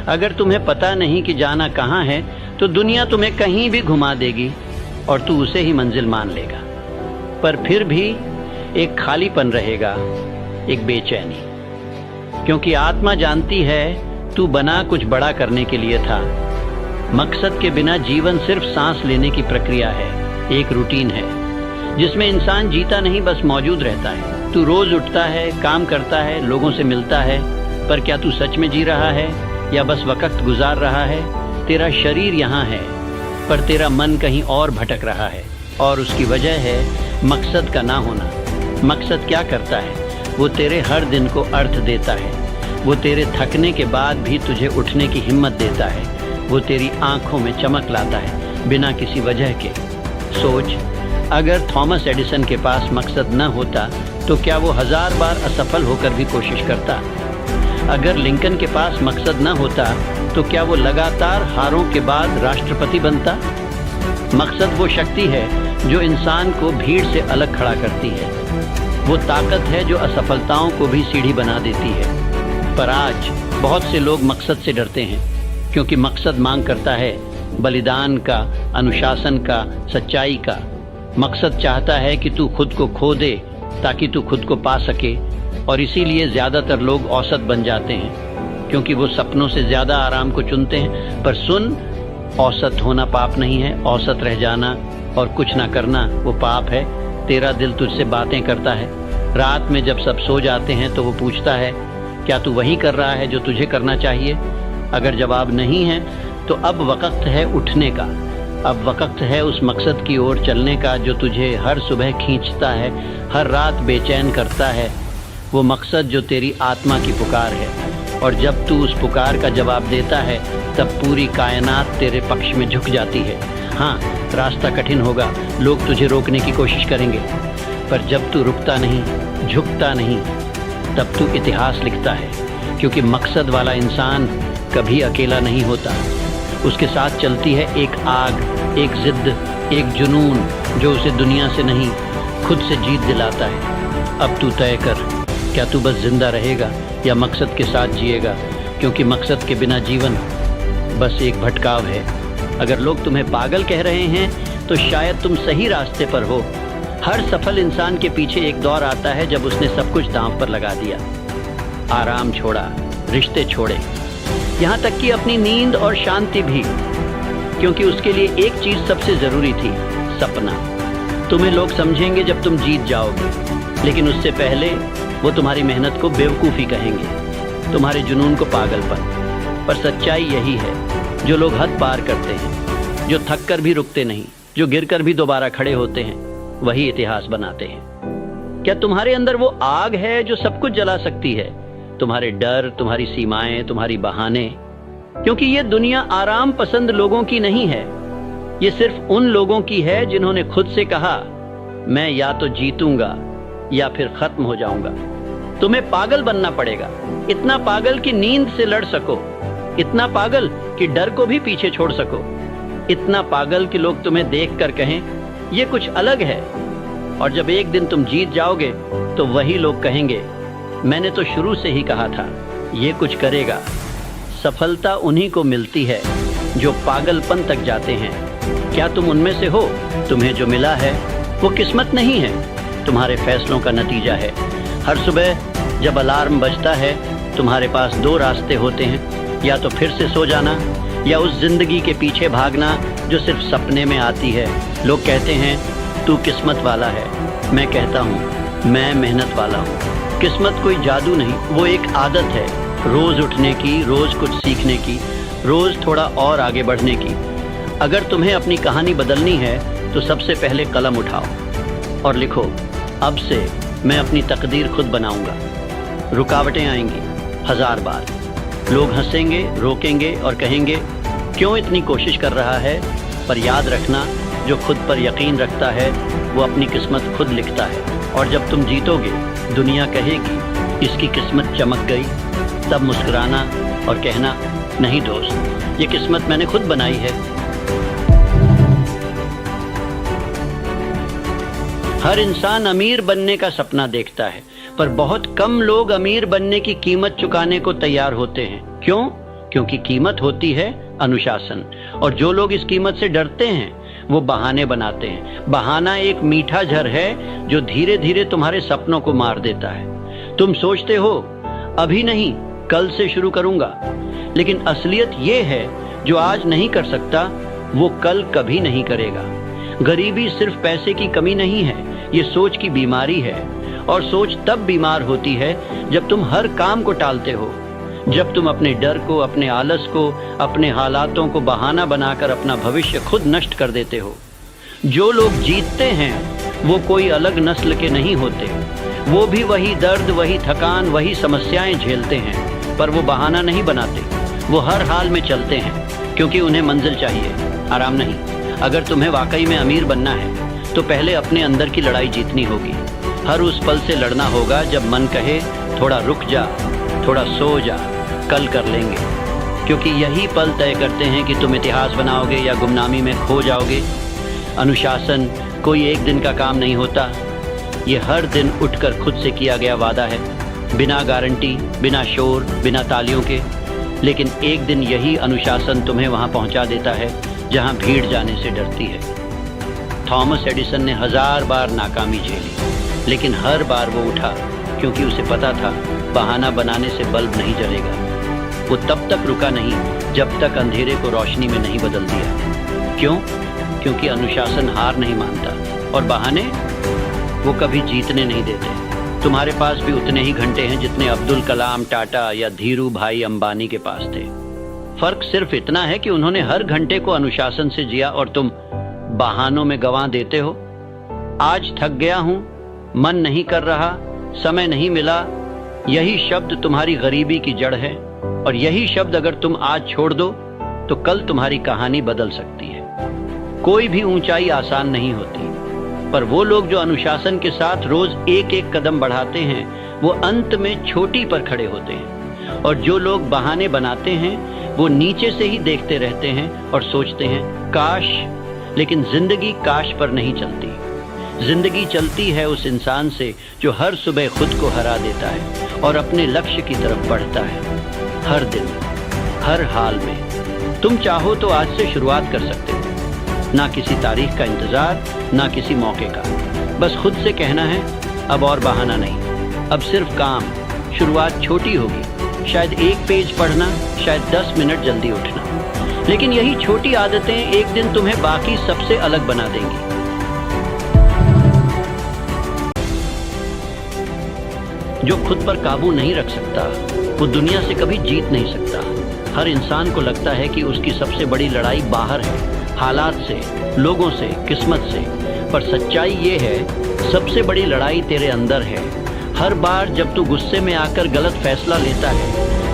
अगर तुम्हें पता नहीं कि जाना कहाँ है तो दुनिया तुम्हें कहीं भी घुमा देगी और तू उसे ही मंजिल मान लेगा, पर फिर भी एक खालीपन रहेगा, एक बेचैनी, क्योंकि आत्मा जानती है तू बना कुछ बड़ा करने के लिए था। मकसद के बिना जीवन सिर्फ सांस लेने की प्रक्रिया है, एक रूटीन है जिसमें इंसान जीता नहीं बस मौजूद रहता है। तू रोज उठता है, काम करता है, लोगों से मिलता है, पर क्या तू सच में जी रहा है या बस वक्त गुजार रहा है? तेरा शरीर यहाँ है पर तेरा मन कहीं और भटक रहा है, और उसकी वजह है मकसद का ना होना। मकसद क्या करता है? वो तेरे हर दिन को अर्थ देता है, वो तेरे थकने के बाद भी तुझे उठने की हिम्मत देता है, वो तेरी आंखों में चमक लाता है बिना किसी वजह के। सोच, अगर थॉमस एडिसन के पास मकसद न होता तो क्या वो 1000 बार असफल होकर भी कोशिश करता? अगर लिंकन के पास मकसद न होता तो क्या वो लगातार हारों के बाद राष्ट्रपति बनता? मकसद वो शक्ति है जो इंसान को भीड़ से अलग खड़ा करती है, वो ताकत है जो असफलताओं को भी सीढ़ी बना देती है। पर आज बहुत से लोग मकसद से डरते हैं, क्योंकि मकसद मांग करता है बलिदान का, अनुशासन का, सच्चाई का। मकसद चाहता है कि तू खुद को खो दे ताकि तू खुद को पा सके, और इसीलिए ज्यादातर लोग औसत बन जाते हैं, क्योंकि वो सपनों से ज्यादा आराम को चुनते हैं। पर सुन, औसत होना पाप नहीं है, औसत रह जाना और कुछ ना करना वो पाप है। तेरा दिल तुझसे बातें करता है, रात में जब सब सो जाते हैं तो वो पूछता है क्या तू वही कर रहा है जो तुझे करना चाहिए? अगर जवाब नहीं है तो अब वक्त है उठने का, अब वक्त है उस मकसद की ओर चलने का जो तुझे हर सुबह खींचता है, हर रात बेचैन करता है। वो मकसद जो तेरी आत्मा की पुकार है, और जब तू उस पुकार का जवाब देता है तब पूरी कायनात तेरे पक्ष में झुक जाती है। हाँ, रास्ता कठिन होगा, लोग तुझे रोकने की कोशिश करेंगे, पर जब तू रुकता नहीं, झुकता नहीं, तब तू इतिहास लिखता है। क्योंकि मकसद वाला इंसान कभी अकेला नहीं होता, उसके साथ चलती है एक आग, एक जिद, एक जुनून जो उसे दुनिया से नहीं खुद से जीत दिलाता है। अब तू तय कर, क्या तू बस जिंदा रहेगा या मकसद के साथ जिएगा? क्योंकि मकसद के बिना जीवन बस एक भटकाव है। अगर लोग तुम्हें पागल कह रहे हैं तो शायद तुम सही रास्ते पर हो। हर सफल इंसान के पीछे एक दौर आता है जब उसने सब कुछ दांव पर लगा दिया, आराम छोड़ा, रिश्ते छोड़े, यहाँ तक कि अपनी नींद और शांति भी, क्योंकि उसके लिए एक चीज सबसे जरूरी थी, सपना। तुम्हें लोग समझेंगे जब तुम जीत जाओगे, लेकिन उससे पहले वो तुम्हारी मेहनत को बेवकूफ़ी कहेंगे, तुम्हारे जुनून को पागलपन। पर सच्चाई यही है, जो लोग हद पार करते हैं, जो थक कर भी रुकते नहीं, जो गिर कर भी दोबारा खड़े होते हैं, वही इतिहास बनाते हैं। क्या तुम्हारे अंदर वो आग है जो सब कुछ जला सकती है? तुम्हारे डर, तुम्हारी सीमाएं, तुम्हारी बहाने? क्योंकि ये दुनिया आराम पसंद लोगों की नहीं है, ये सिर्फ उन लोगों की है जिन्होंने खुद से कहा मैं या तो जीतूंगा या फिर खत्म हो जाऊंगा। तुम्हें पागल बनना पड़ेगा, इतना पागल कि नींद से लड़ सको, इतना पागल कि डर को भी पीछे छोड़ सको, इतना पागल कि लोग तुम्हें देख कर कहें ये कुछ अलग है। और जब एक दिन तुम जीत जाओगे तो वही लोग कहेंगे मैंने तो शुरू से ही कहा था ये कुछ करेगा। सफलता उन्हीं को मिलती है जो पागलपन तक जाते हैं। क्या तुम उनमें से हो? तुम्हें जो मिला है वो किस्मत नहीं है, तुम्हारे फैसलों का नतीजा है। हर सुबह जब अलार्म बजता है तुम्हारे पास 2 रास्ते होते हैं, या तो फिर से सो जाना या उस जिंदगी के पीछे भागना जो सिर्फ सपने में आती है। लोग कहते हैं तू किस्मत वाला है, मैं कहता हूँ मैं मेहनत वाला हूँ। किस्मत कोई जादू नहीं, वो एक आदत है, रोज उठने की, रोज कुछ सीखने की, रोज थोड़ा और आगे बढ़ने की। अगर तुम्हें अपनी कहानी बदलनी है तो सबसे पहले कलम उठाओ और लिखो अब से मैं अपनी तकदीर खुद बनाऊंगा। रुकावटें आएंगी 1000 बार, लोग हंसेंगे, रोकेंगे और कहेंगे क्यों इतनी कोशिश कर रहा है, पर याद रखना जो खुद पर यकीन रखता है वो अपनी किस्मत खुद लिखता है। और जब तुम जीतोगे दुनिया कहेगी इसकी किस्मत चमक गई, तब मुस्कुराना और कहना नहीं दोस्त, ये किस्मत मैंने खुद बनाई है। हर इंसान अमीर बनने का सपना देखता है, पर बहुत कम लोग अमीर बनने की कीमत चुकाने को तैयार होते हैं। क्यों? क्योंकि कीमत होती है अनुशासन। और जो लोग इस कीमत से डरते हैं वो बहाने बनाते हैं। बहाना एक मीठा जहर है जो धीरे धीरे तुम्हारे सपनों को मार देता है। तुम सोचते हो अभी नहीं, कल से शुरू करूंगा, लेकिन असलियत ये है जो आज नहीं कर सकता वो कल कभी नहीं करेगा। गरीबी सिर्फ पैसे की कमी नहीं है, ये सोच की बीमारी है। और सोच तब बीमार होती है जब तुम हर काम को टालते हो, जब तुम अपने डर को, अपने आलस को, अपने हालातों को बहाना बनाकर अपना भविष्य खुद नष्ट कर देते हो। जो लोग जीतते हैं वो कोई अलग नस्ल के नहीं होते। वो भी वही दर्द, वही थकान, वही समस्याएं झेलते हैं, पर वो बहाना नहीं बनाते। वो हर हाल में चलते हैं क्योंकि उन्हें मंजिल चाहिए, आराम नहीं। अगर तुम्हें वाकई में अमीर बनना है तो पहले अपने अंदर की लड़ाई जीतनी होगी। हर उस पल से लड़ना होगा जब मन कहे थोड़ा रुक जा, थोड़ा सो जा, कल कर लेंगे। क्योंकि यही पल तय करते हैं कि तुम इतिहास बनाओगे या गुमनामी में खो जाओगे। अनुशासन कोई एक दिन का काम नहीं होता, ये हर दिन उठकर खुद से किया गया वादा है, बिना गारंटी, बिना शोर, बिना तालियों के। लेकिन एक दिन यही अनुशासन तुम्हें वहां पहुंचा देता है जहां भीड़ जाने से डरती है। थॉमस एडिसन ने 1000 बार नाकामी झेली, लेकिन हर बार वो उठा क्योंकि उसे पता था बहाना बनाने से बल्ब नहीं जलेगा। वो तब तक रुका नहीं जब तक अंधेरे को रोशनी में नहीं बदल दिया। क्यों? क्योंकि अनुशासन हार नहीं मानता, और बहाने वो कभी जीतने नहीं देते। तुम्हारे पास भी उतने ही घंटे हैं जितने अब्दुल कलाम, टाटा या धीरू भाई अंबानी के पास थे। फर्क सिर्फ इतना है कि उन्होंने हर घंटे को अनुशासन से जिया और तुम बहानों में गंवा देते हो। आज थक गया हूं, मन नहीं कर रहा, समय नहीं मिला, यही शब्द तुम्हारी गरीबी की जड़ है। और यही शब्द अगर तुम आज छोड़ दो तो कल तुम्हारी कहानी बदल सकती है। कोई भी ऊंचाई आसान नहीं होती, पर वो लोग जो अनुशासन के साथ रोज एक एक कदम बढ़ाते हैं वो अंत में छोटी पर खड़े होते हैं। और जो लोग बहाने बनाते हैं वो नीचे से ही देखते रहते हैं और सोचते हैं काश। लेकिन जिंदगी काश पर नहीं चलती। जिंदगी चलती है उस इंसान से जो हर सुबह खुद को हरा देता है और अपने लक्ष्य की तरफ बढ़ता है। हर दिन, हर हाल में। तुम चाहो तो आज से शुरुआत कर सकते हो, ना किसी तारीख का इंतजार, ना किसी मौके का। बस खुद से कहना है अब और बहाना नहीं, अब सिर्फ काम। शुरुआत छोटी होगी, शायद 1 पेज पढ़ना, शायद 10 मिनट जल्दी उठना, लेकिन यही छोटी आदतें एक दिन तुम्हें बाकी सबसे अलग बना देंगी। जो खुद पर काबू नहीं रख सकता वो दुनिया से कभी जीत नहीं सकता। हर इंसान को लगता है कि उसकी सबसे बड़ी लड़ाई बाहर है, हालात से, लोगों से, किस्मत से। पर सच्चाई ये है सबसे बड़ी लड़ाई तेरे अंदर है। हर बार जब तू गुस्से में आकर गलत फैसला लेता है,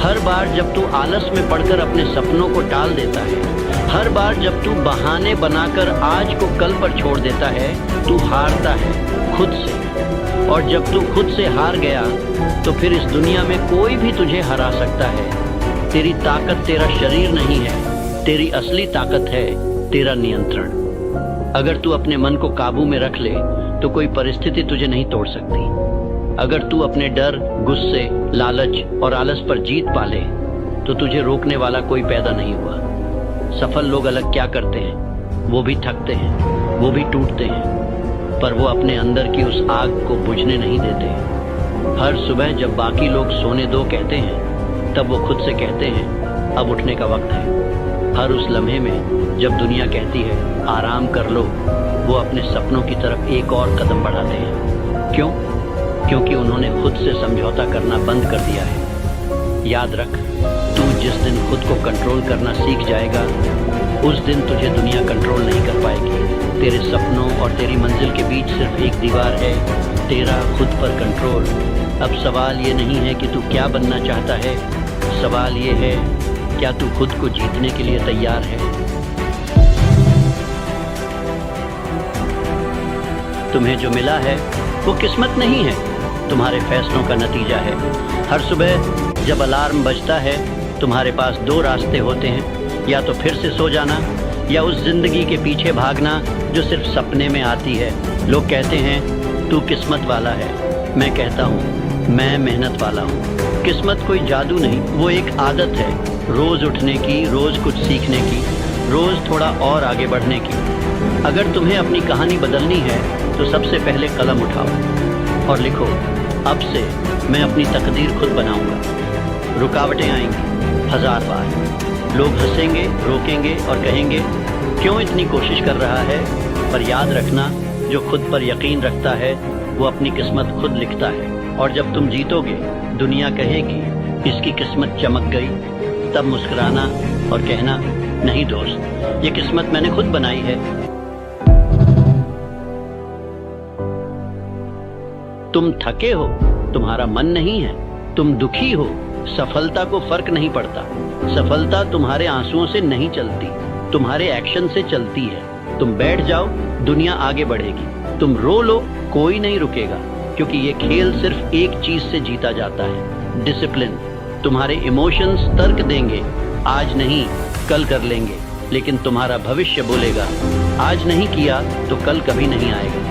हर बार जब तू आलस में पड़कर अपने सपनों को टाल देता है, हर बार जब तू बहाने बनाकर आज को कल पर छोड़ देता है, तू हारता है खुद से। और जब तू खुद से हार गया तो फिर इस दुनिया में कोई भी तुझे हरा सकता है। तेरी ताकत तेरा शरीर नहीं है, तेरी असली ताकत है तेरा नियंत्रण। अगर तू अपने मन को काबू में रख ले तो कोई परिस्थिति तुझे नहीं तोड़ सकती। अगर तू अपने डर, गुस्से, लालच और आलस पर जीत पाले तो तुझे रोकने वाला कोई पैदा नहीं हुआ। सफल लोग अलग क्या करते हैं, वो भी थकते हैं, वो भी टूटते हैं, पर वो अपने अंदर की उस आग को बुझने नहीं देते। हर सुबह जब बाकी लोग सोने दो कहते हैं तब वो खुद से कहते हैं अब उठने का वक्त है। हर उस लम्हे में जब दुनिया कहती है आराम कर लो, वो अपने सपनों की तरफ एक और कदम बढ़ाते हैं। क्यों? क्योंकि उन्होंने खुद से समझौता करना बंद कर दिया है। याद रख, तू जिस दिन खुद को कंट्रोल करना सीख जाएगा उस दिन तुझे दुनिया कंट्रोल नहीं कर पाएगी। तेरे सपनों और तेरी मंजिल के बीच सिर्फ एक दीवार है, तेरा खुद पर कंट्रोल। अब सवाल ये नहीं है कि तू क्या बनना चाहता है, सवाल ये है क्या तू खुद को जीतने के लिए तैयार है। तुम्हें जो मिला है वो किस्मत नहीं है, तुम्हारे फैसलों का नतीजा है। हर सुबह जब अलार्म बजता है तुम्हारे पास 2 रास्ते होते हैं, या तो फिर से सो जाना या उस जिंदगी के पीछे भागना जो सिर्फ सपने में आती है। लोग कहते हैं तू किस्मत वाला है, मैं कहता हूँ मैं मेहनत वाला हूँ। किस्मत कोई जादू नहीं, वो एक आदत है, रोज उठने की, रोज कुछ सीखने की, रोज थोड़ा और आगे बढ़ने की। अगर तुम्हें अपनी कहानी बदलनी है तो सबसे पहले कलम उठाओ और लिखो, अब से मैं अपनी तकदीर खुद बनाऊंगा। रुकावटें आएंगी 1000 बार, लोग हंसेंगे, रोकेंगे और कहेंगे क्यों इतनी कोशिश कर रहा है, पर याद रखना, जो खुद पर यकीन रखता है वो अपनी किस्मत खुद लिखता है। और जब तुम जीतोगे, दुनिया कहेगी इसकी किस्मत चमक गई, तब मुस्कुराना और कहना, नहीं दोस्त, ये किस्मत मैंने खुद बनाई है। तुम थके हो, तुम्हारा मन नहीं है। तुम दुखी हो, सफलता को फर्क नहीं पड़ता। सफलता तुम्हारे आंसुओं से नहीं चलती, तुम्हारे एक्शन से चलती है। तुम बैठ जाओ, दुनिया आगे बढ़ेगी। तुम रो लो, कोई नहीं रुकेगा, क्योंकि ये खेल सिर्फ एक चीज से जीता जाता है, डिसिप्लिन। तुम्हारे इमोशंस तर्क देंगे, आज नहीं कल कर लेंगे, लेकिन तुम्हारा भविष्य बोलेगा आज नहीं किया तो कल कभी नहीं आएगा।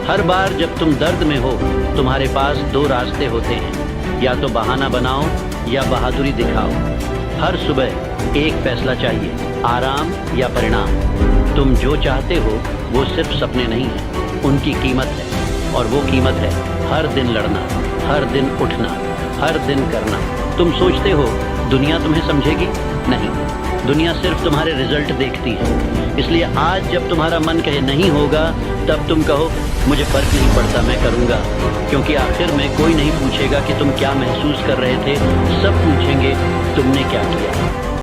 हर बार जब तुम दर्द में हो, तुम्हारे पास 2 रास्ते होते हैं, या तो बहाना बनाओ या बहादुरी दिखाओ। हर सुबह एक फैसला चाहिए, आराम या परिणाम। तुम जो चाहते हो वो सिर्फ सपने नहीं है, उनकी कीमत है, और वो कीमत है हर दिन लड़ना, हर दिन उठना, हर दिन करना। तुम सोचते हो दुनिया तुम्हें समझेगी? नहीं, दुनिया सिर्फ तुम्हारे रिजल्ट देखती है। इसलिए आज जब तुम्हारा मन कहे नहीं होगा, तब तुम कहो मुझे फर्क नहीं पड़ता, मैं करूँगा, क्योंकि आखिर में कोई नहीं पूछेगा कि तुम क्या महसूस कर रहे थे, सब पूछेंगे तुमने क्या किया।